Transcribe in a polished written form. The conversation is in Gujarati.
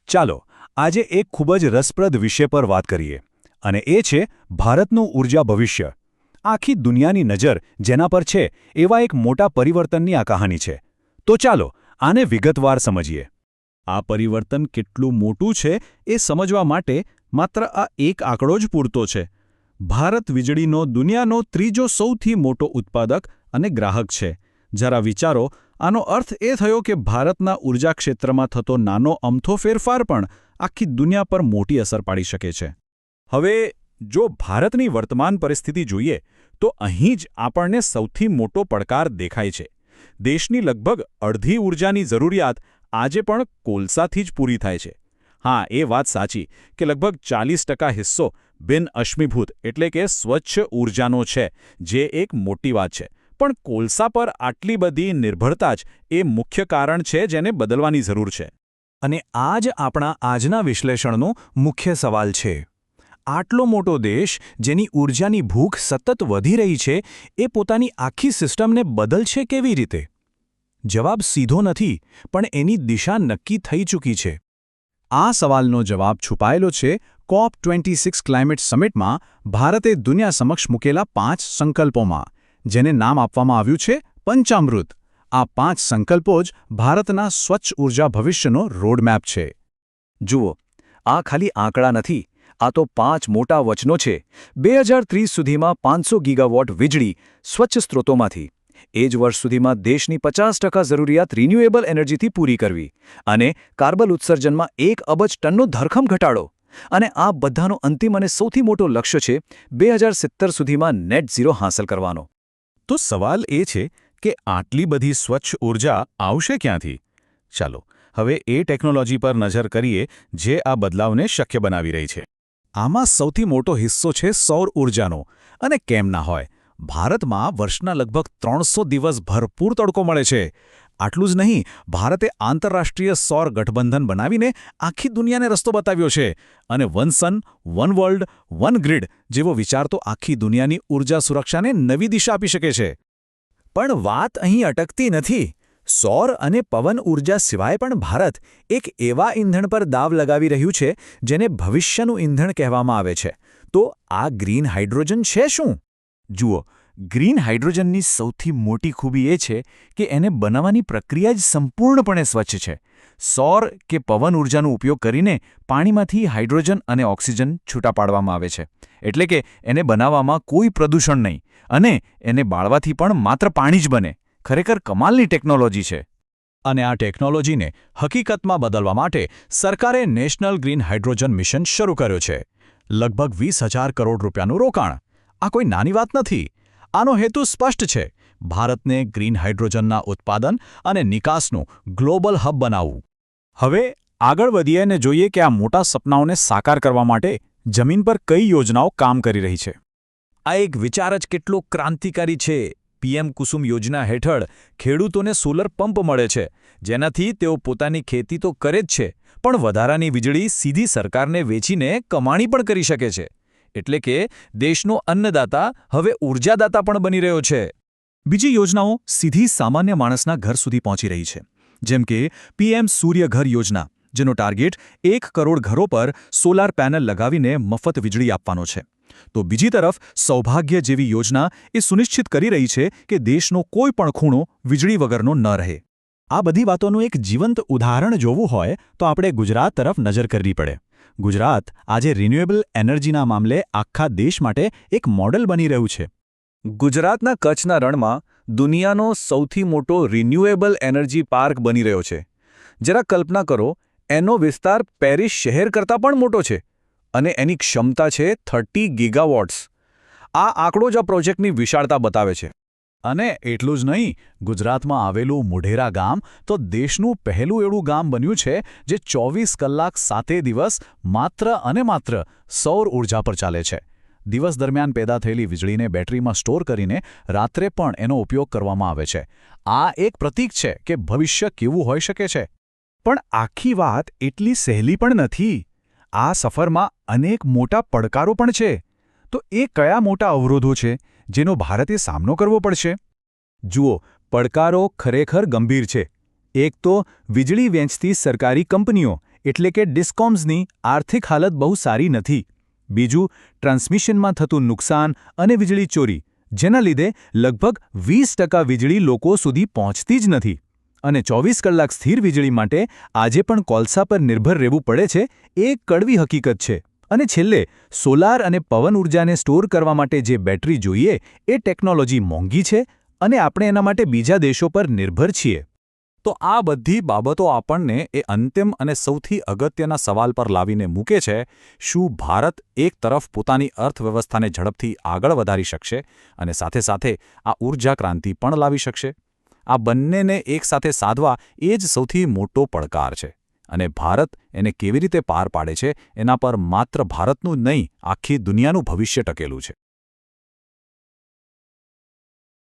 ચાલો આજે એક ખૂબ જ રસપ્રદ વિષય પર વાત કરીએ અને એ છે ભારતનું ઊર્જા ભવિષ્ય. આખી દુનિયાની નજર જેના પર છે એવા એક મોટા પરિવર્તનની આ કહાની છે. તો ચાલો આને વિગતવાર સમજીએ. આ પરિવર્તન કેટલું મોટું છે એ સમજવા માટે માત્ર આ એક આંકડો જ પૂરતો છે. ભારત વીજળીનો દુનિયાનો ત્રીજો સૌથી મોટો ઉત્પાદક અને ગ્રાહક છે. જરા વિચારો, આનો અર્થ એ થયો કે ભારતના ઊર્જા ક્ષેત્રમાં થતો નાનો અમથો ફેરફાર પણ આખી દુનિયા પર મોટી અસર પાડી શકે છે. હવે જો ભારતની વર્તમાન પરિસ્થિતિ જોઈએ તો અહીં જ આપણને સૌથી મોટો પડકાર દેખાય છે. દેશની લગભગ અડધી ઊર્જાની જરૂરિયાત આજે પણ કોલસાથી જ પૂરી થાય છે. હા, એ વાત સાચી કે લગભગ 40% હિસ્સો બિનઅશ્મિભૂત એટલે કે સ્વચ્છ ઊર્જાનો છે, જે એક મોટી વાત છે. પણ કોલસા પર આટલી બધી નિર્ભરતા જ એ મુખ્ય કારણ છે જેને બદલવાની જરૂર છે. અને આ જ આપણા આજના વિશ્લેષણનો મુખ્ય સવાલ છે. આટલો મોટો દેશ જેની ઊર્જાની ભૂખ સતત વધી રહી છે, એ પોતાની આખી સિસ્ટમને બદલશે કેવી રીતે? જવાબ સીધો નથી, પણ એની દિશા નક્કી થઈ ચૂકી છે. આ સવાલનો જવાબ છુપાયેલો છે COP26 ક્લાઇમેટ સમિટમાં ભારતે દુનિયા સમક્ષ મૂકેલા 5 સંકલ્પોમાં, જેને નામ આપવામાં આવ્યું છે પંચામૃત. આ 5 સંકલ્પો જ ભારતના સ્વચ્છ ઊર્જા ભવિષ્યનો રોડમેપ છે. જુઓ, આ ખાલી આંકડા નથી, આ તો 5 મોટા વચનો છે. 2030 સુધીમાં 500 ગીગાવોટ વીજળી સ્વચ્છ સ્ત્રોતોમાંથી, એ જ વર્ષ સુધીમાં દેશની 50% જરૂરિયાત રિન્યુએબલ એનર્જીથી પૂરી કરવી અને કાર્બન ઉત્સર્જનમાં 1 અબજ ટનનો ધરખમ ઘટાડો. અને આ બધાનો અંતિમ અને સૌથી મોટો લક્ષ્ય છે 2070 સુધીમાં નેટ ઝીરો હાંસલ કરવાનો. તો સવાલ એ છે કે આટલી બધી સ્વચ્છ ઊર્જા આવશે ક્યાંથી? ચાલો હવે એ ટેકનોલોજી પર નજર કરીએ જે આ બદલાવને શક્ય બનાવી રહી છે. આમાં સૌથી મોટો હિસ્સો છે સૌર ઊર્જાનો. અને કેમ ના હોય, ભારતમાં વર્ષના લગભગ 300 દિવસ ભરપૂર તડકો મળે છે. આટલું જ નહીં, ભારતે આંતરરાષ્ટ્રીય સૌર ગઠબંધન બનાવીને આખી દુનિયાને રસ્તો બતાવ્યો છે. અને વન સન, વન વર્લ્ડ, વન ગ્રીડ જેવો વિચાર તો આખી દુનિયાની ઊર્જા સુરક્ષાને નવી દિશા આપી શકે છે. પણ વાત અહીં અટકતી નથી. સૌર અને પવન ઊર્જા સિવાય પણ ભારત એક એવા ઈંધણ પર દાવ લગાવી રહ્યું છે જેને ભવિષ્યનું ઈંધણ કહેવામાં આવે છે. તો આ ગ્રીન હાઇડ્રોજન છે શું? જુઓ, ગ્રીન હાઇડ્રોજનની સૌથી મોટી ખૂબી એ છે કે એને બનાવવાની પ્રક્રિયા જ સંપૂર્ણપણે સ્વચ્છ છે. સૌર કે પવન ઊર્જાનો ઉપયોગ કરીને પાણીમાંથી હાઇડ્રોજન અને ઓક્સિજન છૂટા પાડવામાં આવે છે. એટલે કે એને બનાવવામાં કોઈ પ્રદૂષણ નહીં અને એને બાળવાથી પણ માત્ર પાણી જ બને. ખરેખર કમાલની ટેકનોલોજી છે. અને આ ટેકનોલોજીને હકીકતમાં બદલવા માટે સરકારે નેશનલ ગ્રીન હાઇડ્રોજન મિશન શરૂ કર્યો છે. લગભગ 20,000 કરોડ રૂપિયાનું રોકાણ. આ કોઈ નાની વાત નથી. આનો હેતુ સ્પષ્ટ છે: ભારતને ગ્રીન હાઇડ્રોજનના ઉત્પાદન અને નિકાસનું ગ્લોબલ હબ બનાવવું. હવે આગળ વધીએ અને જોઈએ કે આ મોટા સપનાઓને સાકાર કરવા માટે જમીન પર કઈ યોજનાઓ કામ કરી રહી છે. આ એક વિચાર જ કેટલો ક્રાંતિકારી છે. PM કુસુમ યોજના હેઠળ ખેડૂતોને સોલર પંપ મળે છે, જેનાથી તેઓ પોતાની ખેતી તો કરે જ છે, પણ વધારાની વીજળી સીધી સરકારને વેચીને કમાણી પણ કરી શકે છે. એટલે કે દેશનો અન્નદાતા હવે ઊર્જાદાતા પણ બની રહ્યો છે. બીજી યોજનાઓ સીધી સામાન્ય માણસના ઘર સુધી પહોંચી રહી છે, જેમ કે PM સૂર્યઘર યોજના, જેનો ટાર્ગેટ 1 કરોડ ઘરો પર સોલાર પેનલ લગાવીને મફત વીજળી આપવાનો છે. તો બીજી તરફ સૌભાગ્ય જેવી યોજના એ સુનિશ્ચિત કરી રહી છે કે દેશનો કોઈ પણ ખૂણો વીજળી વગરનો ન રહે. આ બધી વાતોનું એક જીવંત ઉદાહરણ જોવું હોય તો આપણે ગુજરાત તરફ નજર કરવી પડે. ગુજરાત આજે રિન્યુએબલ એનર્જીના મામલે આખા દેશ માટે એક મોડેલ બની રહ્યું છે. ગુજરાતના કચ્છના રણમાં દુનિયાનો સૌથી મોટો રિન્યુએબલ એનર્જી પાર્ક બની રહ્યો છે. જરા કલ્પના કરો, એનો વિસ્તાર પેરિસ શહેર કરતાં પણ મોટો છે અને એની ક્ષમતા છે 30 ગીગાવોટ્સ. આ આંકડો જ આ પ્રોજેક્ટની વિશાળતા બતાવે છે. અને એટલું જ નહીં, ગુજરાતમાં આવેલું મોઢેરા ગામ તો દેશનું પહેલું એવું ગામ બન્યું છે જે 24 કલાક 7 દિવસ માત્ર અને માત્ર સૌર ઊર્જા પર ચાલે છે. દિવસ દરમિયાન પેદા થયેલી વીજળીને બેટરીમાં સ્ટોર કરીને રાત્રે પણ એનો ઉપયોગ કરવામાં આવે છે. આ એક પ્રતીક છે કે ભવિષ્ય કેવું હોઈ શકે છે. પણ આખી વાત એટલી સહેલી પણ નથી. આ સફરમાં અનેક મોટા પડકારો પણ છે. તો એ કયા મોટા અવરોધો છે જેનો ભારતે સામનો કરવો પડશે? જુઓ, પડકારો ખરેખર ગંભીર છે. એક તો વીજળી વેચતી સરકારી કંપનીઓ એટલે કે ડિસ્કોમ્સની આર્થિક હાલત બહુ સારી નથી. બીજું, ટ્રાન્સમિશનમાં થતું નુકસાન અને વીજળી ચોરી, જેના લીધે લગભગ 20% વીજળી લોકો સુધી પહોંચતી જ નથી. અને 24 કલાક સ્થિર વીજળી માટે આજે પણ કોલસા પર નિર્ભર રહેવું પડે છે, એ એક કડવી હકીકત છે. અને છેલ્લે, સોલાર અને પવન ઉર્જાને સ્ટોર કરવા માટે જે બેટરી જોઈએ એ ટેકનોલોજી મોંઘી છે અને આપણે એના માટે બીજા દેશો પર નિર્ભર છીએ. તો આ બધી બાબતો આપણને એ અંતિમ અને સૌથી અગત્યના સવાલ પર લાવીને મૂકે છે: શું ભારત એક તરફ પોતાની અર્થવ્યવસ્થાને ઝડપથી આગળ વધારી શકશે અને સાથે સાથે આ ઊર્જા ક્રાંતિ પણ લાવી શકશે? આ બંનેને એકસાથે સાધવા એ જ સૌથી મોટો પડકાર છે. અને ભારત એને કેવી રીતે પાર પાડે છે એના પર માત્ર ભારતનું જ નહીં, આખી દુનિયાનું ભવિષ્ય ટકેલું છે.